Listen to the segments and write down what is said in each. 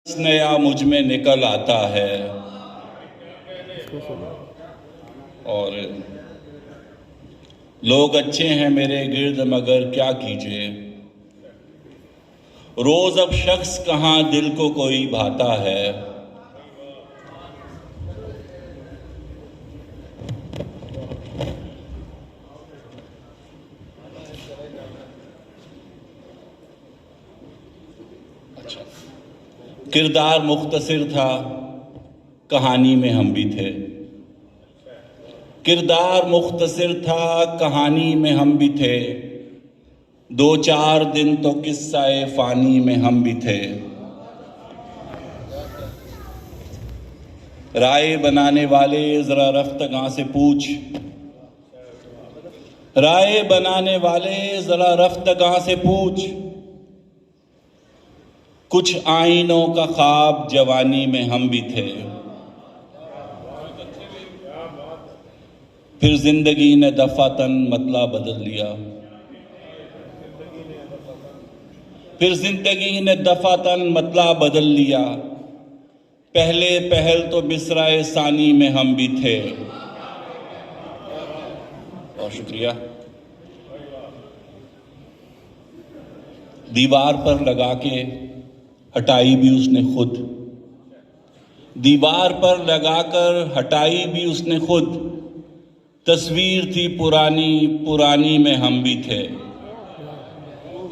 नया मुझ में निकल आता है और लोग अच्छे हैं मेरे गिर्द मगर क्या कीजिए। रोज अब शख्स कहाँ दिल को कोई भाता है। किरदार मुख्तसिर था, कहानी में हम भी थे। किरदार मुख्तसिर था, कहानी में हम भी थे। 2-4 दिन तो किस्सा-ए फानी में हम भी थे। राय बनाने वाले जरा रफ्तगां से पूछ, राय बनाने वाले जरा रफ्तगां से पूछ। कुछ आईनों का ख्वाब जवानी में हम भी थे। फिर जिंदगी ने दफातन मतला बदल लिया। फिर जिंदगी ने दफातन मतला बदल लिया। पहले पहल तो मिसराए सानी में हम भी थे। बहुत शुक्रिया। दीवार पर लगा के हटाई भी उसने खुद। दीवार पर लगाकर हटाई भी उसने खुद। तस्वीर थी पुरानी, पुरानी में हम भी थे।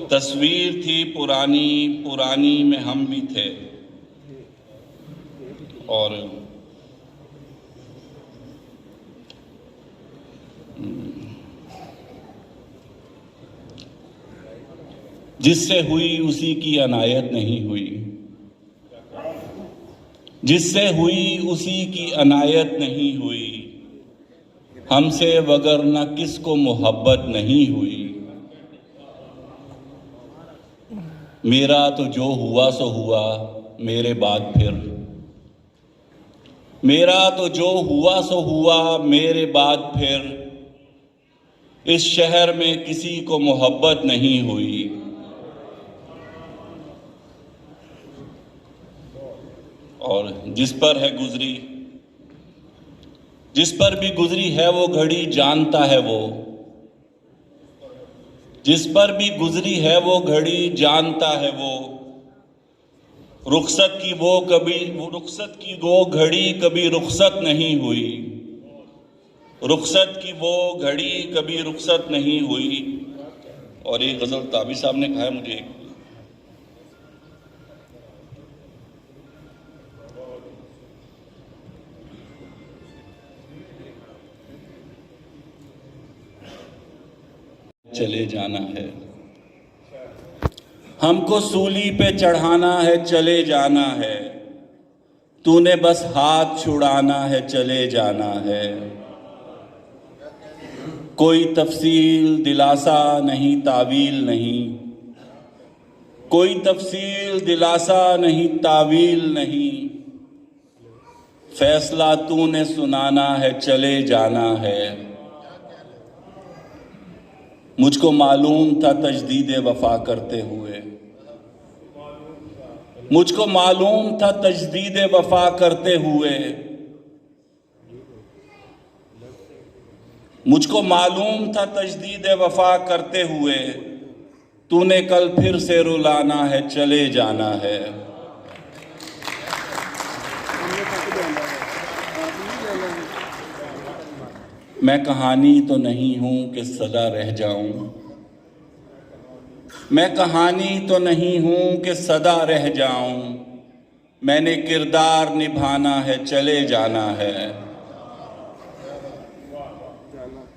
तस्वीर थी पुरानी, पुरानी में हम भी थे। और जिससे हुई उसी की अनायत नहीं हुई। जिससे हुई उसी की अनायत नहीं हुई। हमसे वगरना किसको मोहब्बत नहीं हुई। मेरा तो जो हुआ सो हुआ मेरे बाद फिर। मेरा तो जो हुआ सो हुआ मेरे बाद फिर। इस शहर में किसी को मोहब्बत नहीं हुई। और जिस पर है गुजरी, जिस पर भी गुजरी है वो घड़ी जानता है वो। जिस पर भी गुजरी है वो घड़ी जानता है वो। रुखसत की वो घड़ी कभी रुखसत नहीं हुई। रुखसत की वो घड़ी कभी रुखसत नहीं हुई। और एक गजल ताबी साहब ने कहा है मुझे, चले जाना है हमको सूली पे चढ़ाना है, चले जाना है। तूने बस हाथ छुड़ाना है, चले जाना है। कोई तफसील दिलासा नहीं, तावील नहीं। कोई तफसील दिलासा नहीं, तावील नहीं। फैसला तूने सुनाना है, चले जाना है। मुझको मालूम था तजदीद वफा करते हुए। मुझको मालूम था तजदीद वफा करते हुए। मुझको मालूम था तजदीद वफा करते हुए। तूने कल फिर से रुलाना है, चले जाना है। मैं कहानी तो नहीं हूं कि सदा रह जाऊं। मैं कहानी तो नहीं हूं कि सदा रह जाऊं। मैंने किरदार निभाना है, चले जाना है।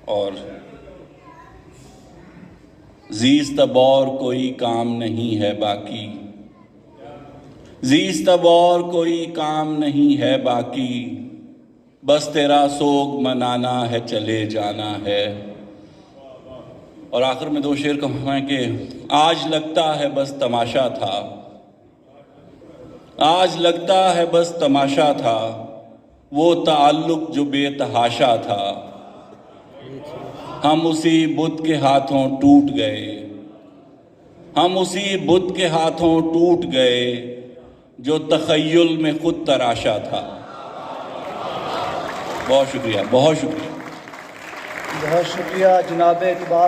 और ज़ीस्त अब और कोई काम नहीं है बाकी। ज़ीस्त अब और कोई काम नहीं है बाकी। बस तेरा सोग मनाना है, चले जाना है। और आखिर में 2 शेर कहूँगा कि आज लगता है बस तमाशा था। आज लगता है बस तमाशा था। वो ताल्लुक जो बेतहाशा था। हम उसी बुत के हाथों टूट गए। हम उसी बुत के हाथों टूट गए। जो तखय्युल में खुद तराशा था। बहुत शुक्रिया, बहुत शुक्रिया। बहुत शुक्रिया जनाब इकबाल।